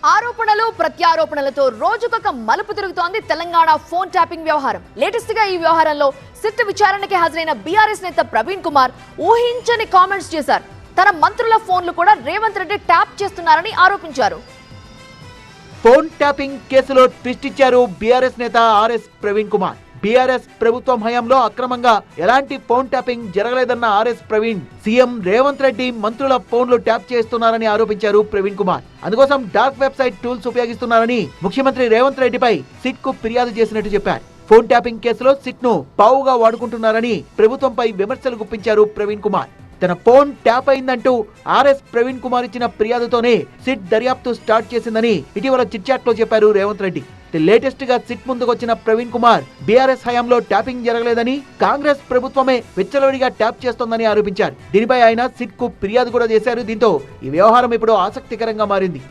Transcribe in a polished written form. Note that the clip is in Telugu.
ఆరోపణలు ప్రత్యారోపణలతో రోజుకొక మలుపు తిరుగుతోంది తెలంగాణ ఫోన్ ట్యాపింగ్ వ్యవహారం. లేటెస్ట్ గా ఈ వ్యవహారంలో సిట్ విచారణకి హాజరైన బీఆర్ఎస్ నేత ప్రవీణ్ కుమార్ ఊహించని కామెంట్స్ చేశారు. తన మంత్రుల ఫోన్లు కూడా రేవంత్ రెడ్డి ట్యాప్ చేస్తున్నారని ఆరోపించారు. ఫోన్ ట్యాపింగ్ కేసులో ట్విస్ట్ ఇచ్చారు బీఆర్ఎస్ నేత ఆర్ఎస్ ప్రవీణ్ కుమార్. బీఆర్ఎస్ ప్రభుత్వం హయాంలో అక్రమంగా ఎలాంటి ఫోన్ ట్యాపింగ్ జరగలేదన్న ఆర్ఎస్ ప్రవీణ్ సీఎం రేవంత్ రెడ్డి మంత్రుల ఫోన్లు ట్యాప్ చేస్తున్నారని ఆరోపించారు ప్రవీణ్ కుమార్. అందుకోసం డార్క్ వెబ్సైట్ టూల్స్ ఉపయోగిస్తున్నారని ముఖ్యమంత్రి రేవంత్ రెడ్డిపై సిట్ కు ఫిర్యాదు చేసినట్టు చెప్పారు. ఫోన్ ట్యాపింగ్ కేసులో సిట్ ను పావుగా వాడుకుంటున్నారని ప్రభుత్వంపై విమర్శలు గుప్పించారు ప్రవీణ్ కుమార్. తన ఫోన్ ట్యాప్ అయిందంటూ ఆర్ఎస్ ప్రవీణ్ కుమార్ ఇచ్చిన ఫిర్యాదుతోనే సిట్ దర్యాప్తు స్టార్ట్ చేసిందని ఇటీవల చిట్ చాట్ లో చెప్పారు రేవంత్ రెడ్డి. లేటెస్ట్ గా సిట్ ముందుకొచ్చిన ప్రవీణ్ కుమార్ బీఆర్ఎస్ హయాంలో ట్యాపింగ్ జరగలేదని, కాంగ్రెస్ ప్రభుత్వమే విచ్చలవిడిగా ట్యాప్ చేస్తోందని ఆరోపించారు. దీనిపై ఆయన సిట్ కు ఫిర్యాదు కూడా చేశారు. దీంతో ఈ వ్యవహారం ఇప్పుడు ఆసక్తికరంగా మారింది.